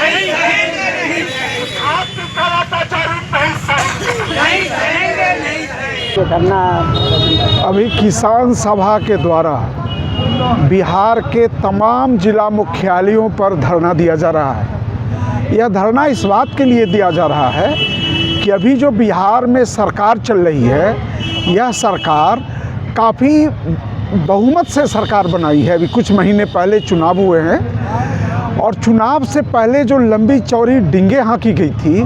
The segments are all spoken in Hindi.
नहीं सहेंगे, आपके अत्याचार नहीं सहेंगे, नहीं सहेंगे। अभी किसान सभा के द्वारा बिहार के तमाम जिला मुख्यालयों पर धरना दिया जा रहा है। यह धरना इस बात के लिए दिया जा रहा है कि अभी जो बिहार में सरकार चल रही है, यह सरकार काफ़ी बहुमत से सरकार बनाई है। अभी कुछ महीने पहले चुनाव हुए हैं और चुनाव से पहले जो लंबी चौड़ी डींगे हाँकी गई थी,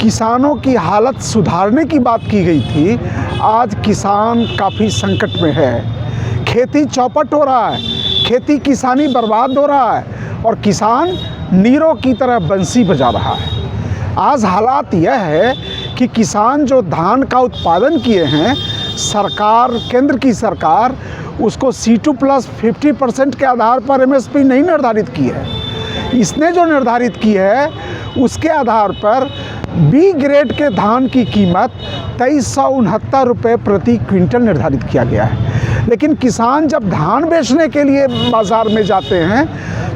किसानों की हालत सुधारने की बात की गई थी, आज किसान काफ़ी संकट में है। खेती चौपट हो रहा है, खेती किसानी बर्बाद हो रहा है और किसान नीरों की तरह बंसी बजा रहा है। आज हालात यह है कि किसान जो धान का उत्पादन किए हैं, सरकार, केंद्र की सरकार उसको C2+50% के आधार पर MSP नहीं निर्धारित की है। इसने जो निर्धारित की है उसके आधार पर B ग्रेड के धान की कीमत 2369 रुपये प्रति क्विंटल निर्धारित किया गया है। लेकिन किसान जब धान बेचने के लिए बाज़ार में जाते हैं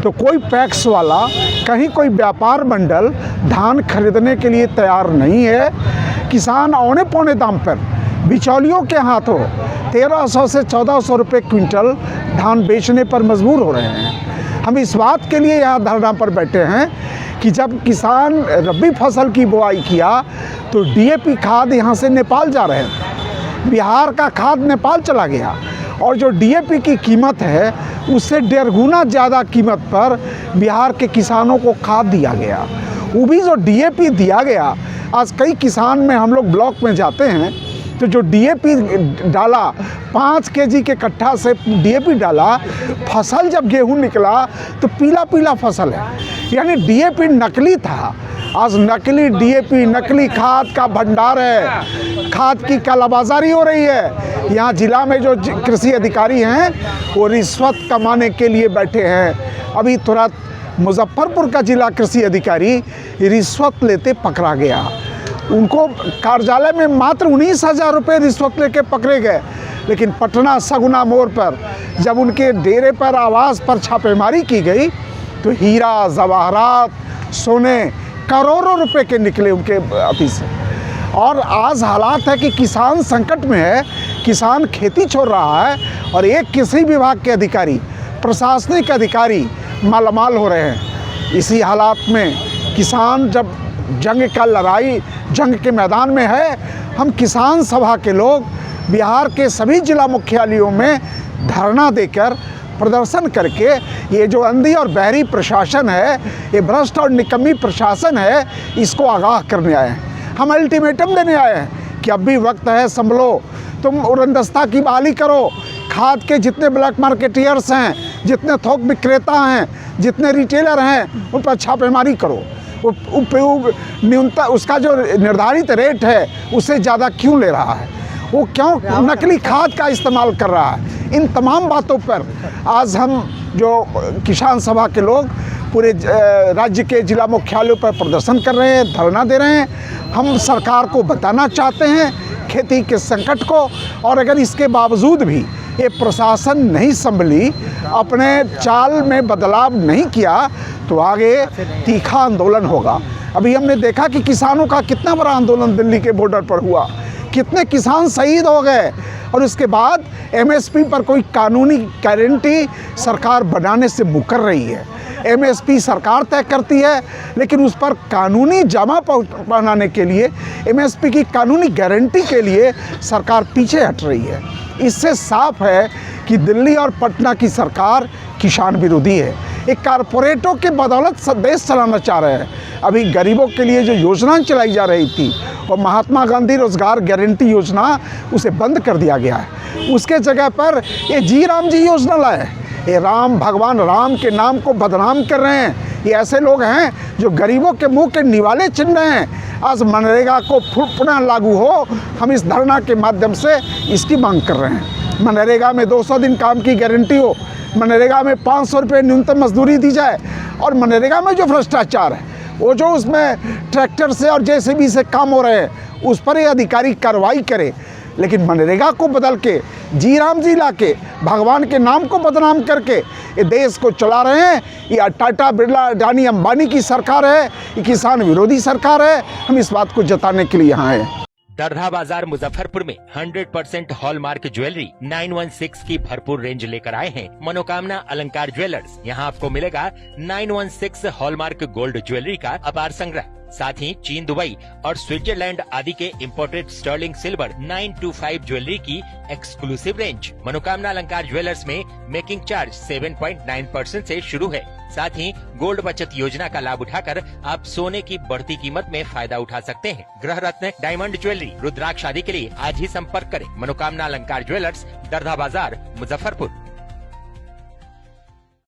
तो कोई पैक्स वाला, कहीं कोई व्यापार मंडल धान खरीदने के लिए तैयार नहीं है। किसान औने पौने दाम पर बिचौलियों के हाथों 1300 से 1400 रुपये क्विंटल धान बेचने पर मजबूर हो रहे हैं। हम इस बात के लिए यहाँ धरना पर बैठे हैं कि जब किसान रबी फसल की बुआई किया तो DAP खाद यहाँ से नेपाल जा रहे थे, बिहार का खाद नेपाल चला गया और जो DAP की कीमत है उससे 1.5 गुना ज़्यादा कीमत पर बिहार के किसानों को खाद दिया गया। वो भी जो DAP दिया गया, आज कई किसान में हम लोग ब्लॉक में जाते हैं तो जो DAP डाला, 5 kg के कट्ठा से DAP डाला, फसल जब गेहूं निकला तो पीला पीला फसल है, यानी DAP नकली था। आज नकली DAP, नकली खाद का भंडार है, खाद की कालाबाजारी हो रही है। यहाँ जिला में जो कृषि अधिकारी हैं वो रिश्वत कमाने के लिए बैठे हैं। अभी तुरंत मुजफ्फरपुर का जिला कृषि अधिकारी रिश्वत लेते पकड़ा गया। उनको कार्यालय में मात्र 19,000 रुपये रिश्वत लेके पकड़े गए। लेकिन पटना सगुना मोड़ पर जब उनके डेरे पर, आवास पर छापेमारी की गई तो हीरा, जवाहरात, सोने करोड़ों रुपए के निकले उनके अति से। और आज हालात है कि किसान संकट में है, किसान खेती छोड़ रहा है और एक कृषि विभाग के अधिकारी, प्रशासनिक अधिकारी मालामाल हो रहे हैं। इसी हालात में किसान जब जंग के मैदान में है, हम किसान सभा के लोग बिहार के सभी जिला मुख्यालयों में धरना देकर, प्रदर्शन करके ये जो अंधी और बहरी प्रशासन है, ये भ्रष्ट और निकम्मी प्रशासन है, इसको आगाह करने आए हैं। हम अल्टीमेटम देने आए हैं कि अब भी वक्त है, संभलो, तुम उड़नदस्ता की बहाली करो। खाद के जितने ब्लैक मार्केटियर्स हैं, जितने थोक विक्रेता हैं, जितने रिटेलर हैं, उन पर छापेमारी करो। उपयोग न्यूनतम उसका जो निर्धारित रेट है उससे ज़्यादा क्यों ले रहा है, वो क्यों नकली खाद का इस्तेमाल कर रहा है। इन तमाम बातों पर आज हम जो किसान सभा के लोग पूरे राज्य के जिला मुख्यालयों पर प्रदर्शन कर रहे हैं, धरना दे रहे हैं। हम सरकार को बताना चाहते हैं खेती के संकट को, और अगर इसके बावजूद भी ये प्रशासन नहीं संभली, अपने चाल में बदलाव नहीं किया तो आगे तीखा आंदोलन होगा। अभी हमने देखा कि किसानों का कितना बड़ा आंदोलन दिल्ली के बॉर्डर पर हुआ, कितने किसान शहीद हो गए और उसके बाद MSP पर कोई कानूनी गारंटी सरकार बनाने से मुकर रही है। MSP सरकार तय करती है, लेकिन उस पर कानूनी जमा पहनाने के लिए, MSP की कानूनी गारंटी के लिए सरकार पीछे हट रही है। इससे साफ है कि दिल्ली और पटना की सरकार किसान विरोधी है। एक कारपोरेटों के बदौलत देश चलाना चाह रहे हैं। अभी गरीबों के लिए जो योजनाएं चलाई जा रही थी, और महात्मा गांधी रोजगार गारंटी योजना, उसे बंद कर दिया गया है। उसके जगह पर ये जी राम जी योजना लाए। ये राम, भगवान राम के नाम को बदनाम कर रहे हैं। ये ऐसे लोग हैं जो गरीबों के मुंह के निवाले छिन रहे हैं। आज मनरेगा को पुनः लागू हो, हम इस धरना के माध्यम से इसकी मांग कर रहे हैं। मनरेगा में 200 दिन काम की गारंटी हो, मनरेगा में 500 रुपये न्यूनतम मजदूरी दी जाए, और मनरेगा में जो भ्रष्टाचार है, वो जो उसमें ट्रैक्टर से और JCB से काम हो रहे हैं, उस पर ये अधिकारी कार्रवाई करे। लेकिन मनरेगा को बदल के जी राम जी ला के भगवान के नाम को बदनाम करके ये देश को चला रहे हैं। ये टाटा बिरला अडानी अंबानी की सरकार है, ये किसान विरोधी सरकार है। हम इस बात को जताने के लिए यहाँ हैं। दरधा बाजार मुजफ्फरपुर में 100% हॉलमार्क ज्वेलरी 916 की भरपूर रेंज लेकर आए हैं मनोकामना अलंकार ज्वेलर्स। यहां आपको मिलेगा 916 हॉलमार्क गोल्ड ज्वेलरी का अपार संग्रह, साथ ही चीन, दुबई और स्विट्जरलैंड आदि के इंपोर्टेड स्टर्लिंग सिल्वर 925 ज्वेलरी की एक्सक्लूसिव रेंज। मनोकामना अलंकार ज्वेलर्स में मेकिंग चार्ज 7.9% से शुरू है। साथ ही गोल्ड बचत योजना का लाभ उठाकर आप सोने की बढ़ती कीमत में फायदा उठा सकते हैं। गृह रत्न, डायमंड ज्वेलरी, रुद्राक्ष आदि के लिए आज ही संपर्क करें। मनोकामना अलंकार ज्वेलर्स, दरधा बाजार, मुजफ्फरपुर।